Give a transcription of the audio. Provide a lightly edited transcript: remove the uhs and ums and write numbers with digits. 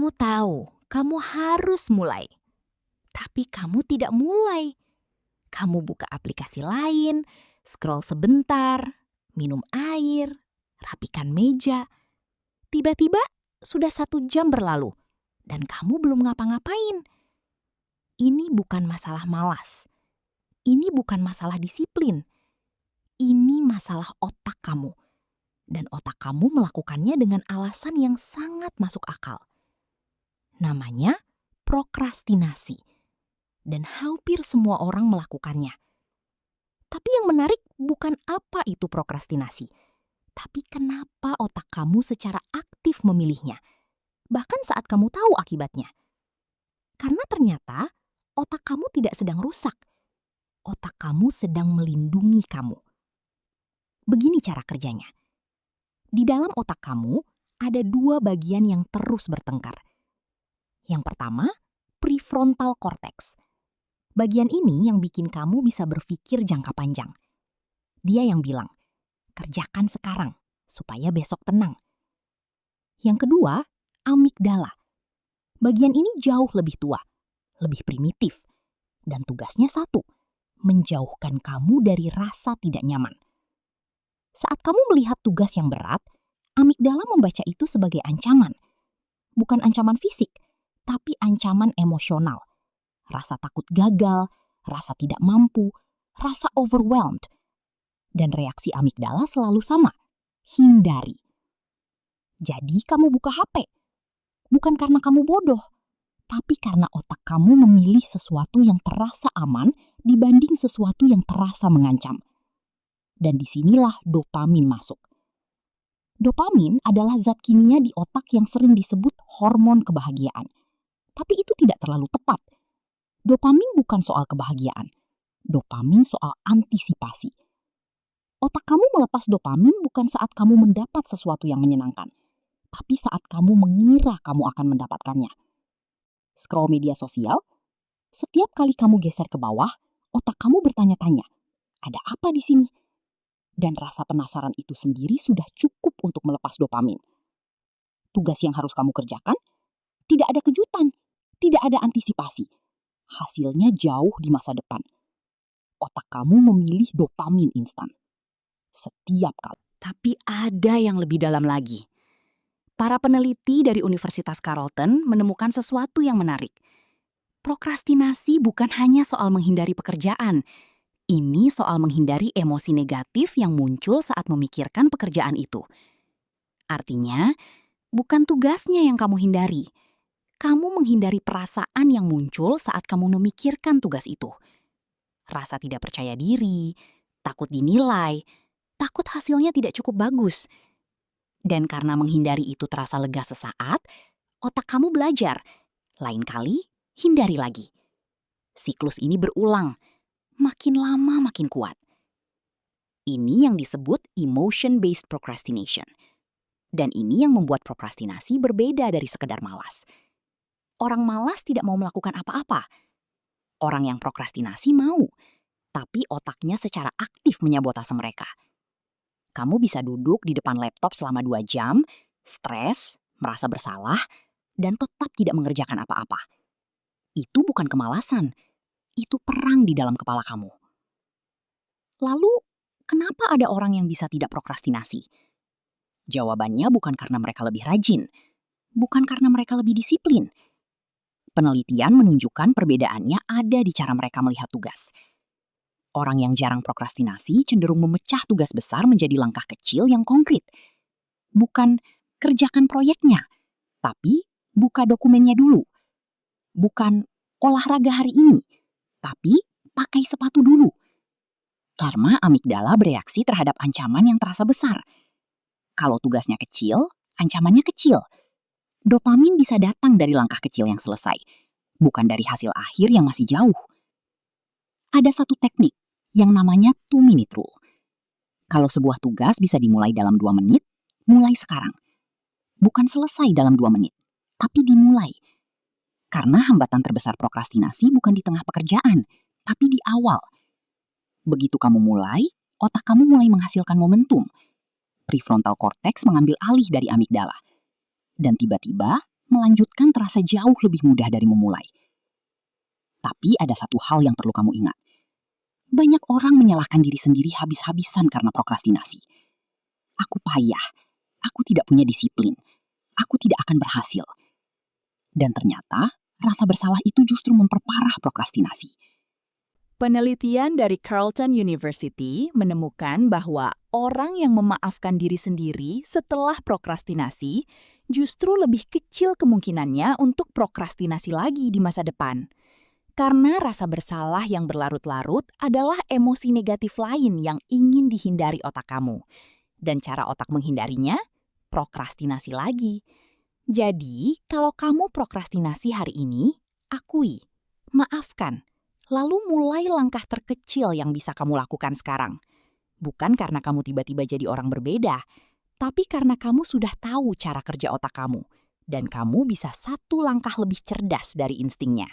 Kamu tahu, kamu harus mulai. Tapi kamu tidak mulai. Kamu buka aplikasi lain, scroll sebentar, minum air, rapikan meja. Tiba-tiba sudah 1 jam berlalu dan kamu belum ngapa-ngapain. Ini bukan masalah malas. Ini bukan masalah disiplin. Ini masalah otak kamu. Dan otak kamu melakukannya dengan alasan yang sangat masuk akal. Namanya prokrastinasi. Dan hampir semua orang melakukannya. Tapi yang menarik bukan apa itu prokrastinasi, tapi kenapa otak kamu secara aktif memilihnya, bahkan saat kamu tahu akibatnya. Karena ternyata otak kamu tidak sedang rusak, otak kamu sedang melindungi kamu. Begini cara kerjanya. Di dalam otak kamu ada 2 bagian yang terus bertengkar. Yang pertama, prefrontal cortex. Bagian ini yang bikin kamu bisa berpikir jangka panjang. Dia yang bilang, kerjakan sekarang supaya besok tenang. Yang kedua, amigdala. Bagian ini jauh lebih tua, lebih primitif. Dan tugasnya satu, menjauhkan kamu dari rasa tidak nyaman. Saat kamu melihat tugas yang berat, amigdala membaca itu sebagai ancaman. Bukan ancaman fisik, tapi ancaman emosional. Rasa takut gagal, rasa tidak mampu, rasa overwhelmed. Dan reaksi amigdala selalu sama, hindari. Jadi kamu buka HP, bukan karena kamu bodoh, tapi karena otak kamu memilih sesuatu yang terasa aman dibanding sesuatu yang terasa mengancam. Dan disinilah dopamin masuk. Dopamin adalah zat kimia di otak yang sering disebut hormon kebahagiaan. Tapi itu tidak terlalu tepat. Dopamin bukan soal kebahagiaan. Dopamin soal antisipasi. Otak kamu melepas dopamin bukan saat kamu mendapat sesuatu yang menyenangkan, tapi saat kamu mengira kamu akan mendapatkannya. Scroll media sosial, setiap kali kamu geser ke bawah, otak kamu bertanya-tanya, ada apa di sini? Dan rasa penasaran itu sendiri sudah cukup untuk melepas dopamin. Tugas yang harus kamu kerjakan, tidak ada kejutan, tidak ada antisipasi. Hasilnya jauh di masa depan. Otak kamu memilih dopamin instan. Setiap kali. Tapi ada yang lebih dalam lagi. Para peneliti dari Universitas Carleton menemukan sesuatu yang menarik. Prokrastinasi bukan hanya soal menghindari pekerjaan. Ini soal menghindari emosi negatif yang muncul saat memikirkan pekerjaan itu. Artinya, bukan tugasnya yang kamu hindari. Kamu menghindari perasaan yang muncul saat kamu memikirkan tugas itu. Rasa tidak percaya diri, takut dinilai, takut hasilnya tidak cukup bagus. Dan karena menghindari itu terasa lega sesaat, otak kamu belajar. Lain kali, hindari lagi. Siklus ini berulang, makin lama makin kuat. Ini yang disebut emotion-based procrastination. Dan ini yang membuat prokrastinasi berbeda dari sekedar malas. Orang malas tidak mau melakukan apa-apa. Orang yang prokrastinasi mau, tapi otaknya secara aktif menyabotase mereka. Kamu bisa duduk di depan laptop selama 2 jam, stres, merasa bersalah, dan tetap tidak mengerjakan apa-apa. Itu bukan kemalasan, itu perang di dalam kepala kamu. Lalu, kenapa ada orang yang bisa tidak prokrastinasi? Jawabannya bukan karena mereka lebih rajin, bukan karena mereka lebih disiplin. Penelitian menunjukkan perbedaannya ada di cara mereka melihat tugas. Orang yang jarang prokrastinasi cenderung memecah tugas besar menjadi langkah kecil yang konkret. Bukan kerjakan proyeknya, tapi buka dokumennya dulu. Bukan olahraga hari ini, tapi pakai sepatu dulu. Karena amigdala bereaksi terhadap ancaman yang terasa besar. Kalau tugasnya kecil, ancamannya kecil. Dopamin bisa datang dari langkah kecil yang selesai, bukan dari hasil akhir yang masih jauh. Ada satu teknik yang namanya 2-minute rule. Kalau sebuah tugas bisa dimulai dalam 2 menit, mulai sekarang. Bukan selesai dalam 2 menit, tapi dimulai. Karena hambatan terbesar prokrastinasi bukan di tengah pekerjaan, tapi di awal. Begitu kamu mulai, otak kamu mulai menghasilkan momentum. Prefrontal cortex mengambil alih dari amigdala. Dan tiba-tiba, Melanjutkan terasa jauh lebih mudah dari memulai. Tapi ada satu hal yang perlu kamu ingat. Banyak orang menyalahkan diri sendiri habis-habisan karena prokrastinasi. Aku payah, aku tidak punya disiplin, aku tidak akan berhasil. Dan ternyata, rasa bersalah itu justru memperparah prokrastinasi. Penelitian dari Carleton University menemukan bahwa orang yang memaafkan diri sendiri setelah prokrastinasi justru lebih kecil kemungkinannya untuk prokrastinasi lagi di masa depan. Karena rasa bersalah yang berlarut-larut adalah emosi negatif lain yang ingin dihindari otak kamu. Dan cara otak menghindarinya, prokrastinasi lagi. Jadi, kalau kamu prokrastinasi hari ini, akui, maafkan. Lalu mulai langkah terkecil yang bisa kamu lakukan sekarang. Bukan karena kamu tiba-tiba jadi orang berbeda, tapi karena kamu sudah tahu cara kerja otak kamu. Dan kamu bisa satu langkah lebih cerdas dari instingnya.